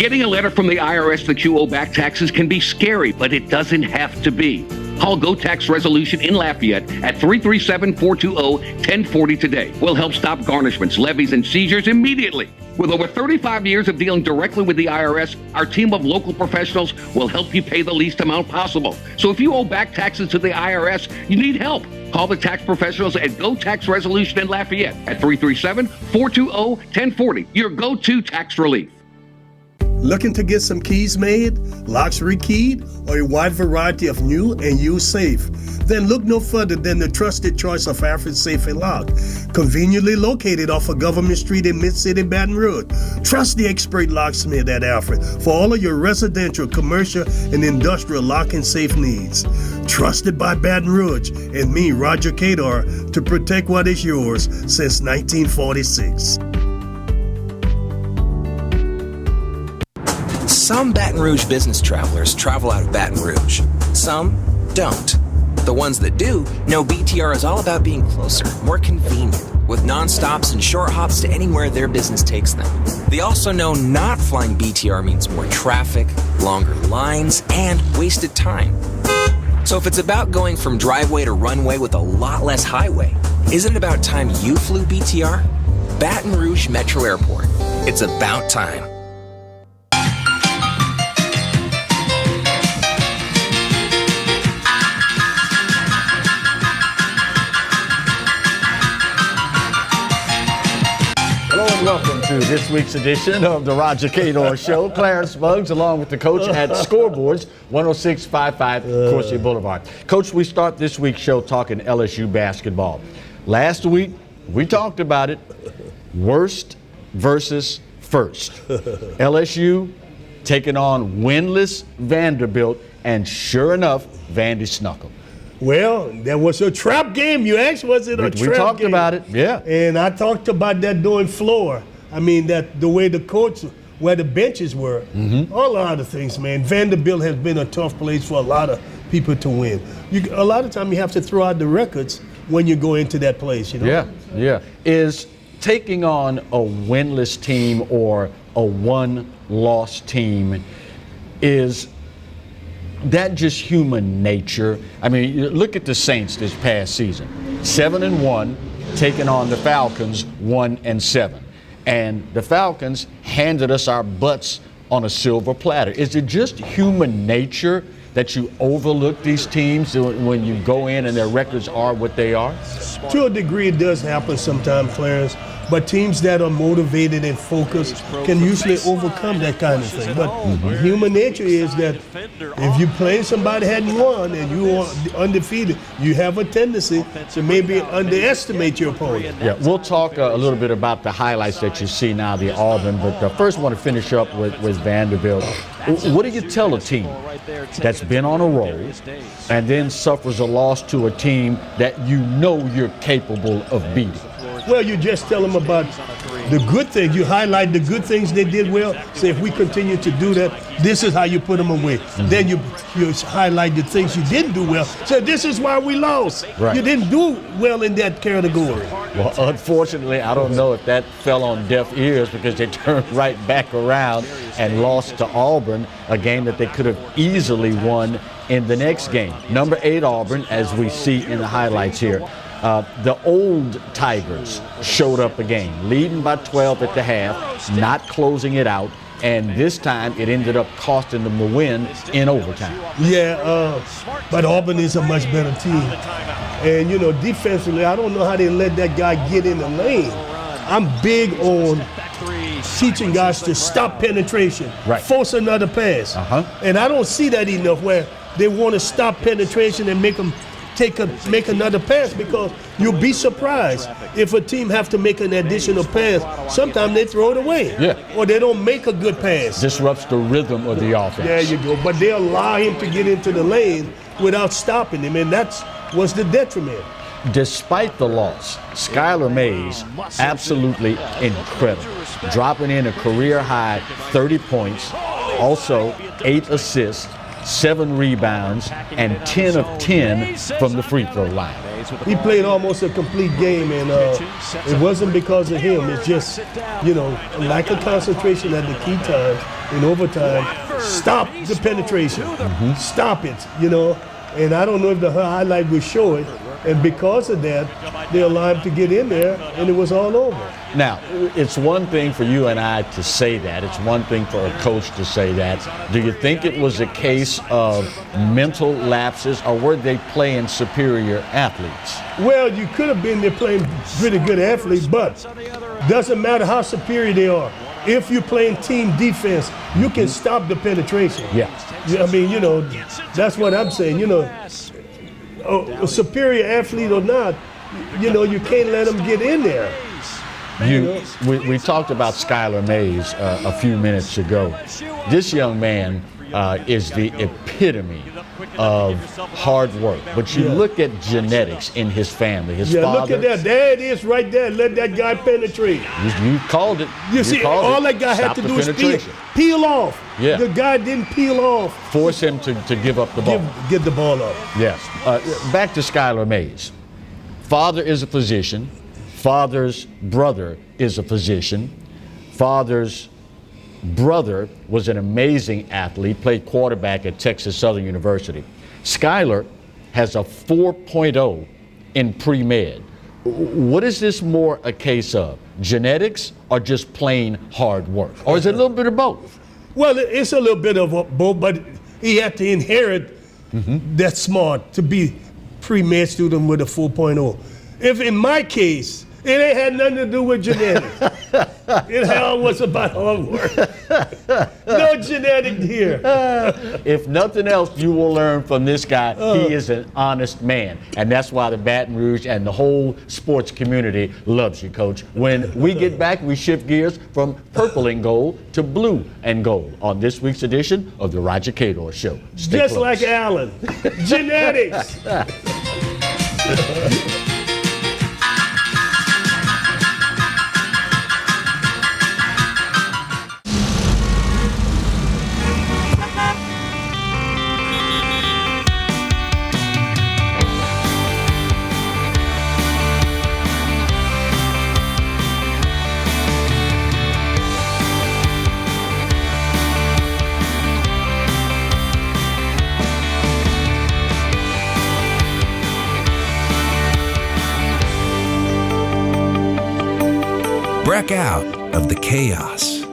Getting a letter from the IRS that you owe back taxes can be scary, but it doesn't have to be. Call Go Tax Resolution in Lafayette at 337-420-1040 today. We'll help stop garnishments, levies, and seizures immediately. With over 35 years of dealing directly with the IRS, our team of local professionals will help you pay the least amount possible. So if you owe back taxes to the IRS, you need help. Call the tax professionals at Go Tax Resolution in Lafayette at 337-420-1040. Your go-to tax relief. Looking to get some keys made, locks rekeyed, or a wide variety of new and used safe? Then look no further than the trusted choice of Alfred Safe and Lock, conveniently located off of Government Street in Mid-City, Baton Rouge. Trust the expert locksmith at Alfred for all of your residential, commercial, and industrial lock and safe needs. Trusted by Baton Rouge and me, Roger Cador, to protect what is yours since 1946. Some Baton Rouge business travelers travel out of Baton Rouge. Some don't. The ones that do know BTR is all about being closer, more convenient, with non-stops and short hops to anywhere their business takes them. They also know not flying BTR means more traffic, longer lines, and wasted time. So if it's about going from driveway to runway with a lot less highway, isn't it about time you flew BTR? Baton Rouge Metro Airport. It's about time. Welcome to this week's edition of the Roger Cador Show. Clarence Muggs along with the coach at Scoreboards, 10655 Corsia Boulevard. Coach, we start this week's show talking LSU basketball. Last week, we talked about it, worst versus first. LSU taking on winless Vanderbilt, and sure enough, Vandy snuck them. Well, that was a trap game. You asked, was it a trap game? We talked about it, yeah. And I talked about that doing floor. I mean, that the way the coach, where the benches were, a lot of things, man. Vanderbilt has been a tough place for a lot of people to win. A lot of time you have to throw out the records when you go into that place, you know? Yeah. Is taking on a winless team or a one-loss team, is that just human nature? I mean, look at the Saints this past season. 7-1, taking on the Falcons 1-7. And the Falcons handed us our butts on a silver platter. Is it just human nature that you overlook these teams when you go in and their records are what they are? To a degree, it does happen sometimes, Clarence. But teams that are motivated and focused can usually overcome that kind of thing. But human nature is that if you play somebody hadn't won and you are undefeated, you have a tendency to maybe underestimate your opponent. Yeah, we'll talk a little bit about the highlights that you see now, the Auburn. But first, I want to finish up with Vanderbilt. What do you tell a team that's been on a roll and then suffers a loss to a team that you know you're capable of beating? Well, you just tell them about the good things. You highlight the good things they did well. Say, if we continue to do that, this is how you put them away. Then you highlight the things you didn't do well. So this is why we lost. Right. You didn't do well in that category. Well, unfortunately, I don't know if that fell on deaf ears, because they turned right back around and lost to Auburn, a game that they could have easily won in the next game. Number 8 Auburn, as we see in the highlights here. The old Tigers showed up again, leading by 12 at the half, not closing it out, and this time it ended up costing them the win in overtime. Yeah, but Auburn is a much better team. And, you know, defensively, I don't know how they let that guy get in the lane. I'm big on teaching guys to stop penetration, force another pass. And I don't see that enough, where they want to stop penetration and make them make another pass, because you'll be surprised if a team have to make an additional pass. Sometimes they throw it away, or they don't make a good pass. Disrupts the rhythm of the offense. There you go. But they allow him to get into the lane without stopping him, and that's what's the detriment. Despite the loss, Skylar Mays, absolutely incredible, dropping in a career-high 30 points, also 8 assists, 7 rebounds, and 10 of 10 from the free throw line. He played almost a complete game, and it wasn't because of him. It's just, lack of concentration at the key times in overtime. Stop the penetration. Stop it, And I don't know if the highlight would show it. And because of that, they allowed him to get in there, and it was all over. Now, it's one thing for you and I to say that. It's one thing for a coach to say that. Do you think it was a case of mental lapses, or were they playing superior athletes? Well, you could have been there playing pretty good athletes, but doesn't matter how superior they are. If you're playing team defense, you can stop the penetration. Yeah. I mean, that's what I'm saying. A superior athlete or not, you can't let them get in there. We talked about Skylar Mays a few minutes ago. This young man is the epitome of hard work. But you look at genetics in his family. His father. Look at that. There it is right there. Let that guy penetrate. You called it. You see, all that guy had to do is peel off. Yeah. The guy didn't peel off. Force him to give up the ball. Get the ball up. Yes. Back to Skylar Mays. Father is a physician. Father's brother is a physician. Father's brother was an amazing athlete, played quarterback at Texas Southern University. Skylar has a 4.0 in pre-med. What is this more a case of? Genetics or just plain hard work? Or is it a little bit of both? Well, it's a little bit of both, but he had to inherit that smart to be pre-med student with a 4.0. If in my case, it ain't had nothing to do with genetics. It all was about hard work. No genetic here. If nothing else, you will learn from this guy. He is an honest man. And that's why the Baton Rouge and the whole sports community loves you, Coach. When we get back, we shift gears from purple and gold to blue and gold on this week's edition of the Roger Cador Show. Stay Just close. like Allen. Genetics. Break out of the chaos.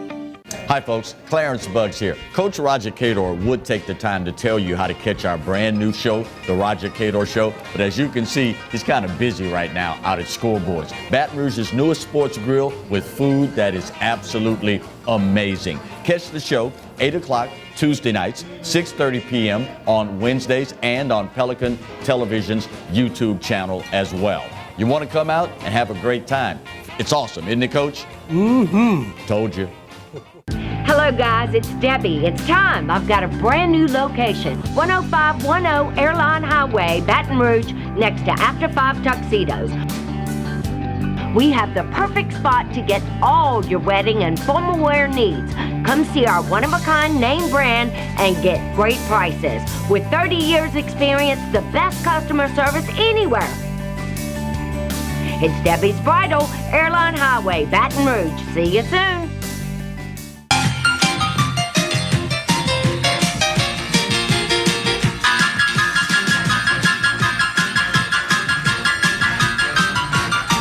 Hi folks, Clarence Buggs here. Coach Roger Cador would take the time to tell you how to catch our brand new show, The Roger Cador Show, but as you can see, he's kind of busy right now out at scoreboards. Baton Rouge's newest sports grill with food that is absolutely amazing. Catch the show 8 o'clock Tuesday nights, 6:30 p.m. on Wednesdays, and on Pelican Television's YouTube channel as well. You want to come out and have a great time. It's awesome, isn't it, Coach? Told you. Hello guys, it's Debbie. It's time. I've got a brand new location. 10510 Airline Highway, Baton Rouge, next to After 5 Tuxedos. We have the perfect spot to get all your wedding and formal wear needs. Come see our one-of-a-kind name brand and get great prices. With 30 years experience, the best customer service anywhere. It's Debbie's Bridal, Airline Highway, Baton Rouge. See you soon.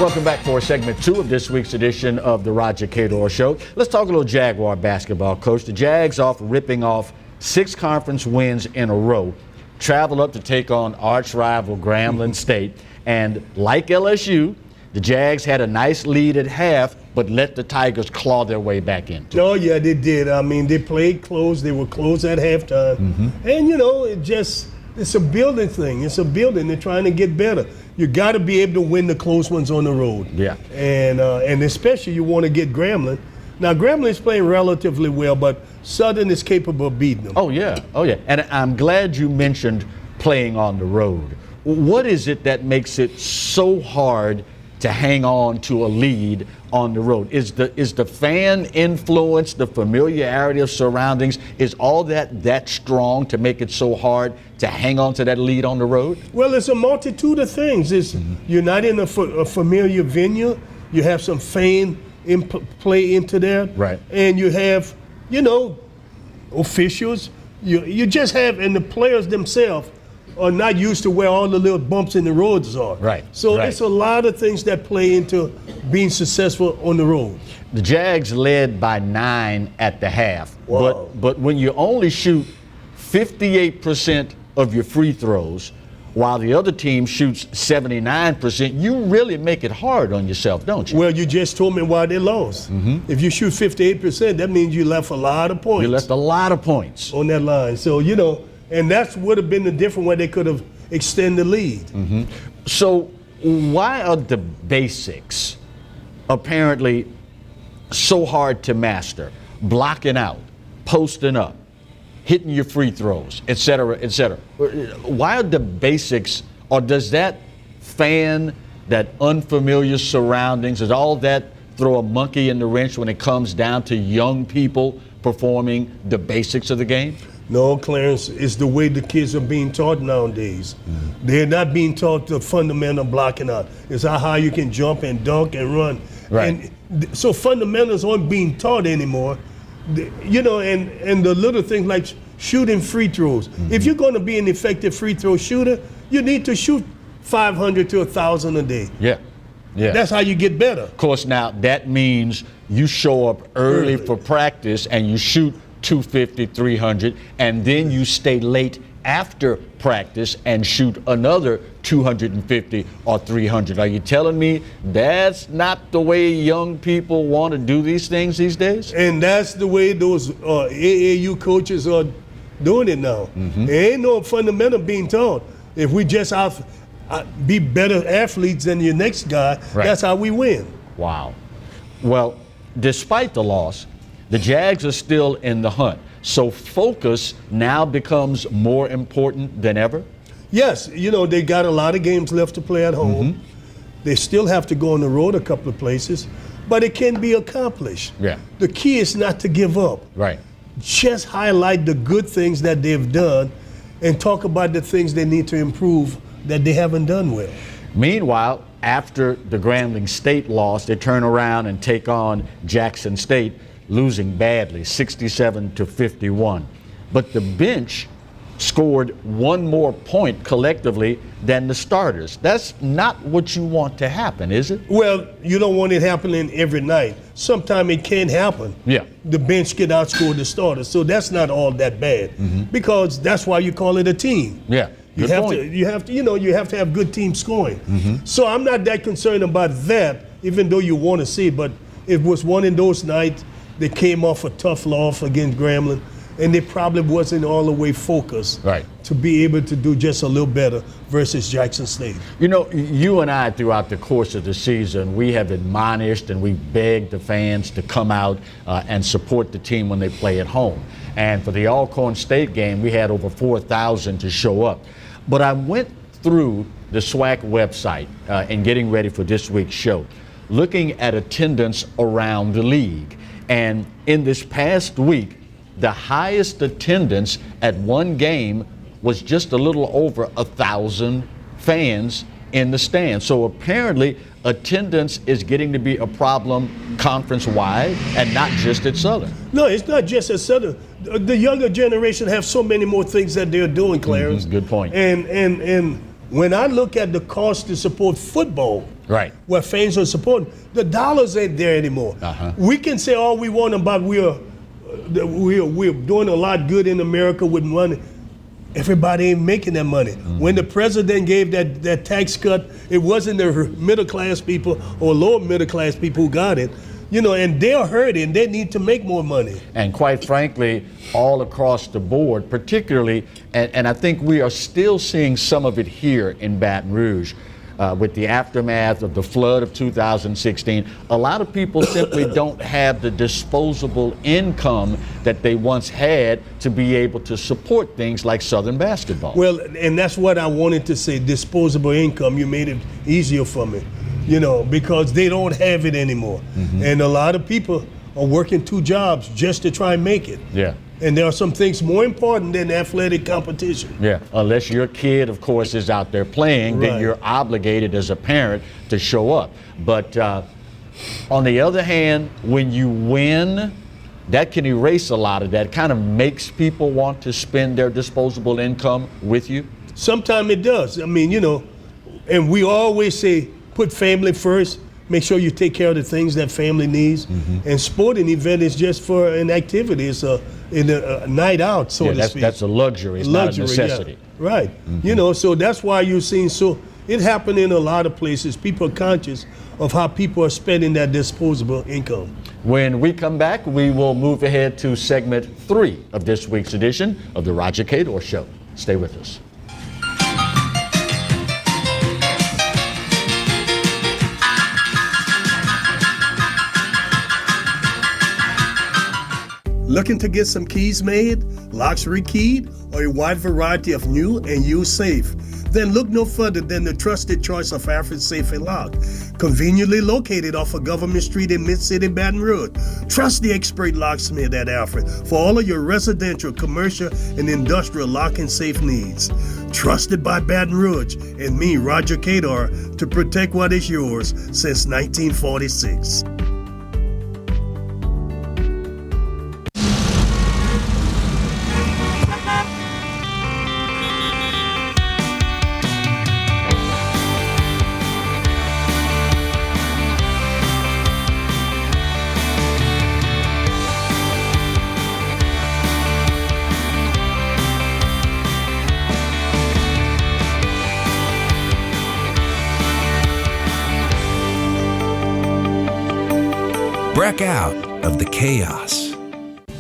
Welcome back for segment 2 of this week's edition of the Roger Cador Show. Let's talk a little Jaguar basketball, Coach. The Jags ripping off 6 conference wins in a row, travel up to take on arch rival Grambling State, and like LSU, the Jags had a nice lead at half, but let the Tigers claw their way back into it. Oh, yeah, they did. I mean, they played close. They were close at halftime. And, it's a building thing. It's a building. They're trying to get better. You got to be able to win the close ones on the road. Yeah. And especially you want to get Grambling. Now, Grambling's playing relatively well, but Southern is capable of beating them. Oh, yeah. And I'm glad you mentioned playing on the road. What is it that makes it so hard to hang on to a lead on the road? Is the fan influence, the familiarity of surroundings, is all that strong to make it so hard to hang on to that lead on the road? Well, it's a multitude of things. You're not in a familiar venue. You have some fan play into that. Right. And you have, officials. You just have, and the players themselves are not used to where all the little bumps in the roads are. Right. So it's a lot of things that play into being successful on the road. The Jags led by 9 at the half. Wow. But when you only shoot 58% of your free throws, while the other team shoots 79%, you really make it hard on yourself, don't you? Well, you just told me why they lost. If you shoot 58%, that means you left a lot of points. You left a lot of points on that line. So, and that would have been the difference where they could have extended the lead. So why are the basics apparently so hard to master? Blocking out, posting up, hitting your free throws, et cetera, et cetera. Why are the basics, or does that fan, that unfamiliar surroundings, does all that throw a monkey in the wrench when it comes down to young people performing the basics of the game? No, Clarence, it's the way the kids are being taught nowadays. They're not being taught the fundamental blocking out. It's how high you can jump and dunk and run. Right. And so fundamentals aren't being taught anymore. And the little things like shooting free throws. If you're going to be an effective free throw shooter, you need to shoot 500 to 1,000 a day. Yeah. That's how you get better. Of course, now that means you show up early for practice and you shoot 250, 300, and then you stay late after practice and shoot another 250 or 300. Are you telling me that's not the way young people want to do these things these days? And that's the way those AAU coaches are doing it now. There ain't no fundamental being taught. If we just be better athletes than your next guy, that's how we win. Wow. Well, despite the loss, the Jags are still in the hunt. So focus now becomes more important than ever? Yes, they got a lot of games left to play at home. They still have to go on the road a couple of places, but it can be accomplished. Yeah. The key is not to give up. Right. Just highlight the good things that they've done and talk about the things they need to improve that they haven't done well. Meanwhile, after the Grambling State loss, they turn around and take on Jackson State, losing badly, 67-51. But the bench scored one more point collectively than the starters. That's not what you want to happen, is it? Well, you don't want it happening every night. Sometimes it can happen. Yeah. The bench can outscore the starters, so that's not all that bad because that's why you call it a team. Yeah. You have to have good team scoring. So I'm not that concerned about that, even though you want to see it. But it was one of those nights. They came off a tough loss against Grambling, and they probably wasn't all the way focused to be able to do just a little better versus Jackson State. You and I, throughout the course of the season, we have admonished and we begged the fans to come out and support the team when they play at home. And for the Alcorn State game, we had over 4,000 to show up. But I went through the SWAC website in getting ready for this week's show, looking at attendance around the league. And in this past week, the highest attendance at one game was just a little over 1,000 fans in the stands. So apparently attendance is getting to be a problem conference-wide and not just at Southern. No, it's not just at Southern. The younger generation have so many more things that they're doing, Clarence. Good point. And when I look at the cost to support football, where fans are supporting, the dollars ain't there anymore. We can say all we want about we're doing a lot good in America with money. Everybody ain't making that money. When the president gave that tax cut, it wasn't the middle class people or lower middle class people who got it. And they're hurting. They need to make more money. And quite frankly, all across the board, particularly, and I think we are still seeing some of it here in Baton Rouge. With the aftermath of the flood of 2016, a lot of people simply don't have the disposable income that they once had to be able to support things like Southern basketball. Well, and that's what I wanted to say, disposable income. You made it easier for me. because they don't have it anymore. And a lot of people are working 2 jobs just to try and make it. Yeah. And there are some things more important than athletic competition. Yeah, unless your kid, of course, is out there playing, then Right. you're obligated as a parent to show up. But on the other hand, when you win, that can erase a lot of that. Kind of makes people want to spend their disposable income with you. Sometimes it does. I mean, and we always say, put family first. Make sure you take care of the things that family needs. And sporting event is just for an activity. It's a night out, so to speak. That's a luxury. It's not a necessity. Yeah. Right. So that's why you're seeing it happen in a lot of places. People are conscious of how people are spending their disposable income. When we come back, we will move ahead to segment 3 of this week's edition of the Roger Cador Show. Stay with us. Looking to get some keys made, locks rekeyed, or a wide variety of new and used safe? Then look no further than the trusted choice of Alfred Safe and Lock, conveniently located off of Government Street in Mid-City, Baton Rouge. Trust the expert locksmith at Alfred for all of your residential, commercial, and industrial lock and safe needs. Trusted by Baton Rouge and me, Roger Cador, to protect what is yours since 1946. Break out of the chaos.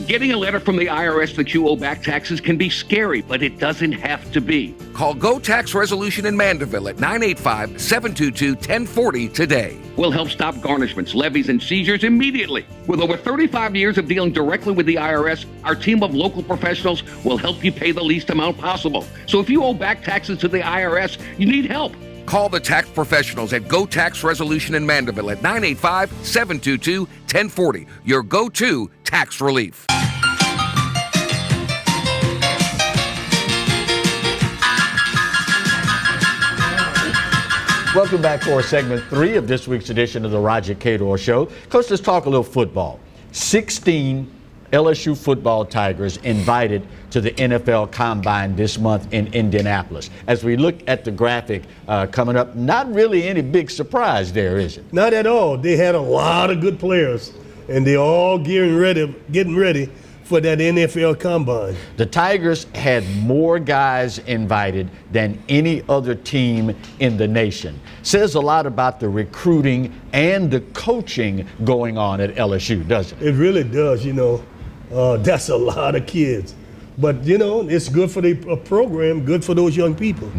Getting a letter from the IRS that you owe back taxes can be scary, but it doesn't have to be. Call Go Tax Resolution in Mandeville at 985-722-1040 today. We'll help stop garnishments, levies, and seizures immediately. With over 35 years of dealing directly with the IRS, our team of local professionals will help you pay the least amount possible. So if you owe back taxes to the IRS, you need help. Call the tax professionals at Go Tax Resolution in Mandeville at 985-722-1040. Your go-to tax relief. Welcome back for segment 3 of this week's edition of the Roger Cador Show. Coach, let's talk a little football. 16 LSU football Tigers invited to the NFL Combine this month in Indianapolis. As we look at the graphic coming up, not really any big surprise there, is it? Not at all. They had a lot of good players, and they're all getting ready for that NFL Combine. The Tigers had more guys invited than any other team in the nation. Says a lot about the recruiting and the coaching going on at LSU, doesn't it? It really does, That's a lot of kids. But, it's good for the program, good for those young people.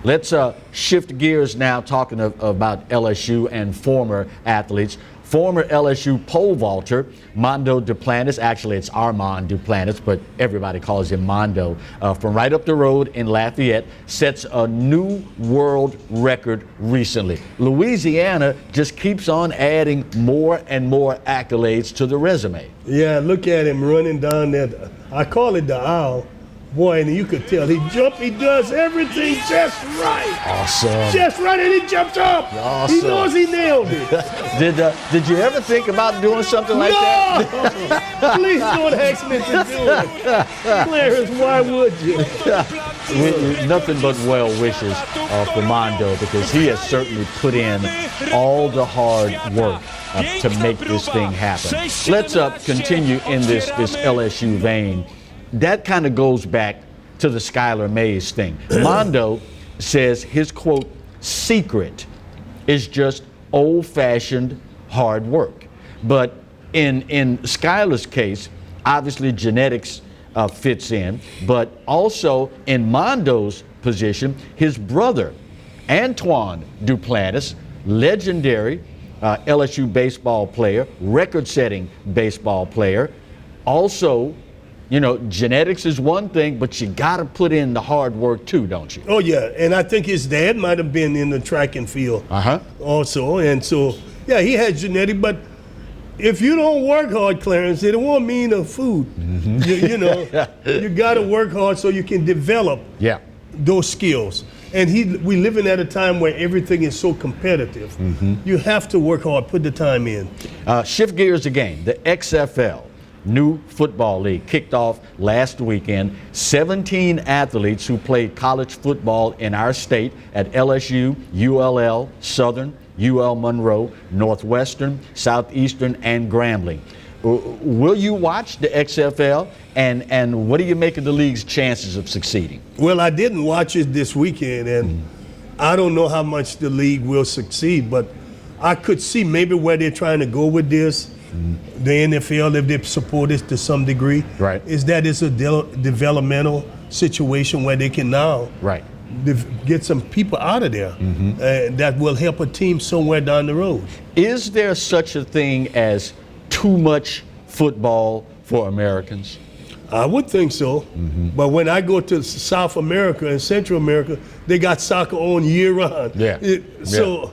Let's shift gears now, talking about LSU and former athletes. Former LSU pole vaulter Mondo Duplantis, actually it's Armand Duplantis, but everybody calls him Mondo, from right up the road in Lafayette, sets a new world record recently. Louisiana just keeps on adding more and more accolades to the resume. Yeah, look at him running down there. I call it the aisle. Boy, and you could tell he does everything just right. Awesome. Just right, and he jumps up. Awesome. He knows he nailed it. Did you ever think about doing something like that? Please don't ask me to do it. Clarence, why would you? Nothing but well wishes for Mondo, because he has certainly put in all the hard work to make this thing happen. Let's continue in this LSU vein. That kind of goes back to the Skylar Mays thing. Mondo says his, quote, secret is just old-fashioned hard work. But in Skylar's case, obviously genetics fits in, but also in Mondo's position, his brother, Antoine Duplantis, legendary LSU baseball player, record-setting baseball player, also you know, genetics is one thing, but you got to put in the hard work too, don't you? Oh, yeah. And I think his dad might have been in the track and field also. And so, yeah, he has genetic, but if you don't work hard, Clarence, it won't mean the food. You know, you got to work hard so you can develop those skills. And we living at a time where everything is so competitive. You have to work hard, put the time in. Shift gears again. The XFL, new football league, kicked off last weekend. 17 athletes who played college football in our state at LSU, ULL, Southern, UL Monroe, Northwestern, Southeastern, and Grambling. Will you watch the XFL, and what do you make of the league's chances of succeeding? Well, I didn't watch it this weekend, and I don't know how much the league will succeed, but I could see maybe where they're trying to go with this. The NFL, if they support it to some degree, is that it's a developmental situation where they can now get some people out of there that will help a team somewhere down the road. Is there such a thing as too much football for Americans? I would think so. But when I go to South America and Central America, they got soccer on year round. So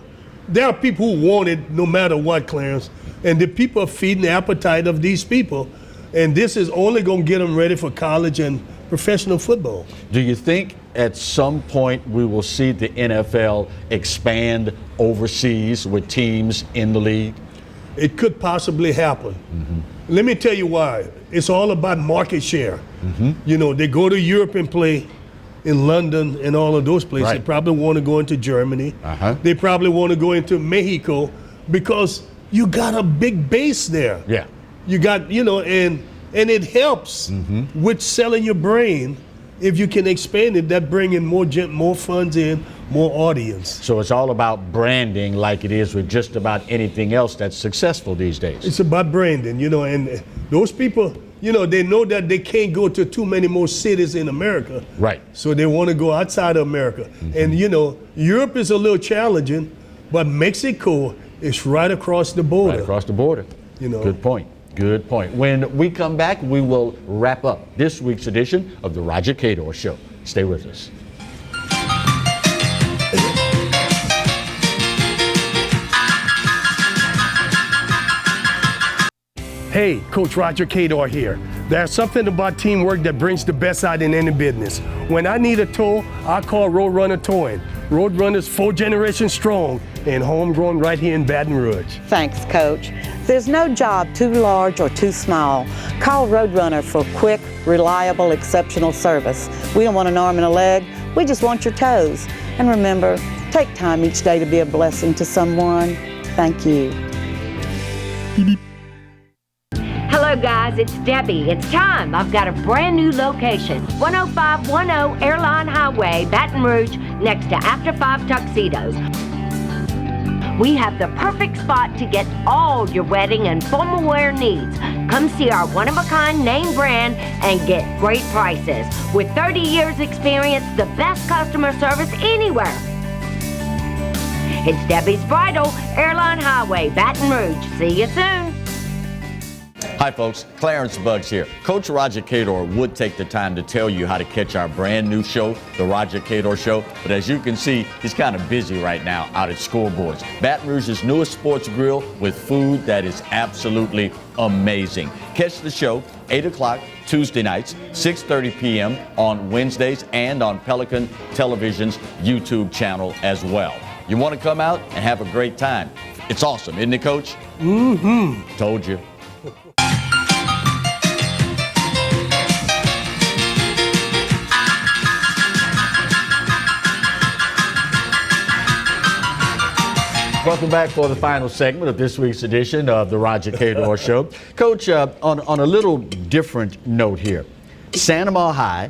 there are people who want it no matter what, Clarence. And the people are feeding the appetite of these people. And this is only going to get them ready for college and professional football. Do you think at some point we will see the NFL expand overseas with teams in the league? It could possibly happen. Let me tell you why. It's all about market share. You know, they go to Europe and play in London and all of those places. They probably want to go into Germany. They probably want to go into Mexico because you got a big base there. You got, you know, and it helps with selling your brain. If you can expand it, that bring in more funds in, more audience. So it's all about branding like it is with just about anything else that's successful these days. It's about branding, you know, and those people, you know, they know that they can't go to too many more cities in America. So they want to go outside of America. And, you know, Europe is a little challenging, but Mexico is right across the border. Right across the border. You know. Good point. Good point. When we come back, we will wrap up this week's edition of the Roger Cador Show. Stay with us. Hey, Coach Roger Cador here. There's something about teamwork that brings the best out in any business. When I need a tow, I call Roadrunner Towing. Roadrunner's 4 generations strong and homegrown right here in Baton Rouge. Thanks, Coach. There's no job too large or too small. Call Roadrunner for quick, reliable, exceptional service. We don't want an arm and a leg. We just want your toes. And remember, take time each day to be a blessing to someone. Thank you. Hello guys, it's Debbie. It's time. I've got a brand new location. 10510 Airline Highway, Baton Rouge, next to After 5 Tuxedos. We have the perfect spot to get all your wedding and formal wear needs. Come see our one-of-a-kind name brand and get great prices. With 30 years experience, the best customer service anywhere. It's Debbie's Bridal, Airline Highway, Baton Rouge. See you soon. Hi folks, Clarence Buggs here. Coach Roger Cador would take the time to tell you how to catch our brand new show, The Roger Cador Show, but as you can see, he's kind of busy right now out at Scoreboards, Baton Rouge's newest sports grill with food that is absolutely amazing. Catch the show 8 o'clock Tuesday nights, 6:30 p.m. on Wednesdays and on Pelican Television's YouTube channel as well. You want to come out and have a great time. It's awesome, isn't it, Coach? Told you. Welcome back for the final segment of this week's edition of the Roger Cador Show. Coach, on a little different note here, Sanoma High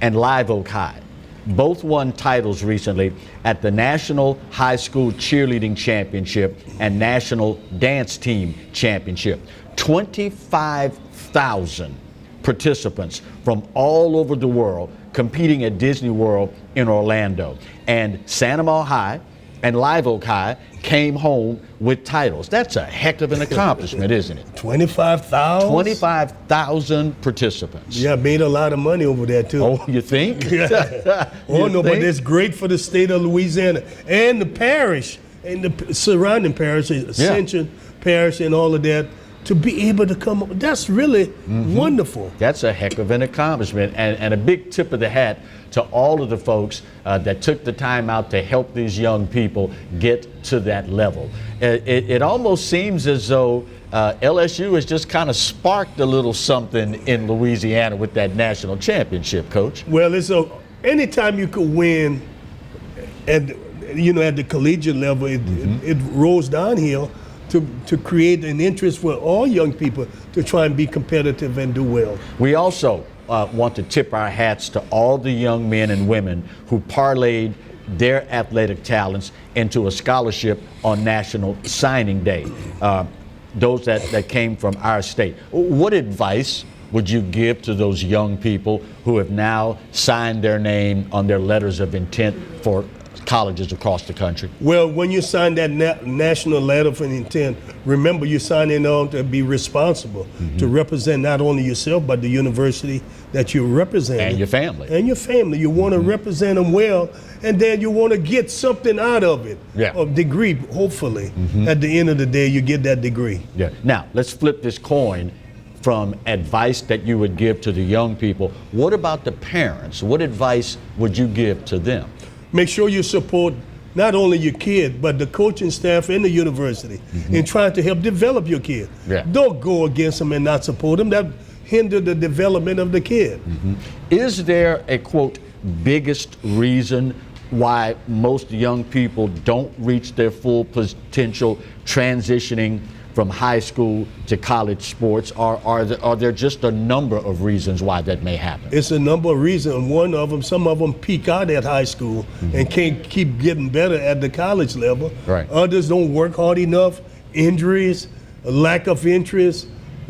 and Live Oak High both won titles recently at the National High School Cheerleading Championship and National Dance Team Championship. 25,000 participants from all over the world competing at Disney World in Orlando. And Sanoma High and Live Oak High came home with titles. That's a heck of an accomplishment, isn't it? 25,000? 25,000 participants. Yeah, made a lot of money over there, too. Oh, you think? Oh, no, but it's great for the state of Louisiana and the parish and the surrounding parishes, Ascension Parish and all of that, to be able to come up. That's really wonderful. That's a heck of an accomplishment, and a big tip of the hat to all of the folks that took the time out to help these young people get to that level. It almost seems as though LSU has just kind of sparked a little something in Louisiana with that national championship, Coach. Well, anytime you could win, and at the collegiate level, it rolls downhill to create an interest for all young people to try and be competitive and do well. We also want to tip our hats to all the young men and women who parlayed their athletic talents into a scholarship on National Signing Day. Those that came from our state. What advice would you give to those young people who have now signed their name on their letters of intent for colleges across the country? Well, when you sign that national letter of intent, remember you're signing on to be responsible, to represent not only yourself, but the university that you're representing. And your family. And your family. You want to represent them well, and then you want to get something out of it. A degree, hopefully. At the end of the day, you get that degree. Yeah. Now, let's flip this coin from advice that you would give to the young people. What about the parents? What advice would you give to them? Make sure you support not only your kid, but the coaching staff and the university in trying to help develop your kid. Don't go against them and not support them. That hinder the development of the kid. Is there a, quote, biggest reason why most young people don't reach their full potential transitioning from high school to college sports? Are there just a number of reasons why that may happen? It's a number of reasons. One of them, some of them peak out at high school and can't keep getting better at the college level. Others don't work hard enough, injuries, a lack of interest,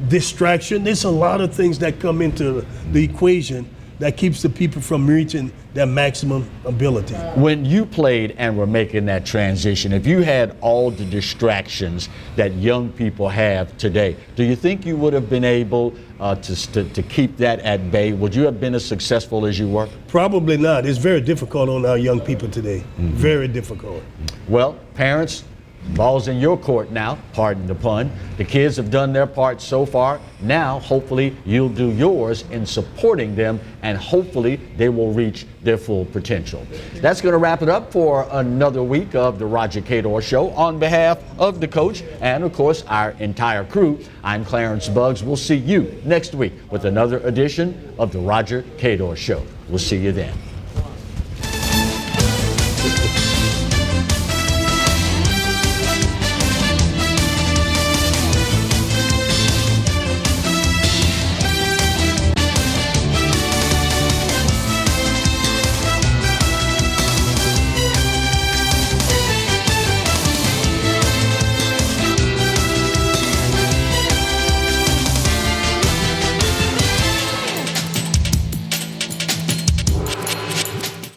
distraction. There's a lot of things that come into the equation that keeps the people from reaching their maximum ability. When you played and were making that transition, if you had all the distractions that young people have today, do you think you would have been able to keep that at bay? Would you have been as successful as you were? Probably not. It's very difficult on our young people today. Very difficult. Well, parents, ball's in your court now, pardon the pun. The kids have done their part so far. Now, hopefully, you'll do yours in supporting them, and hopefully they will reach their full potential. That's going to wrap it up for another week of the Roger Cador Show. On behalf of the coach and, of course, our entire crew, I'm Clarence Buggs. We'll see you next week with another edition of the Roger Cador Show. We'll see you then.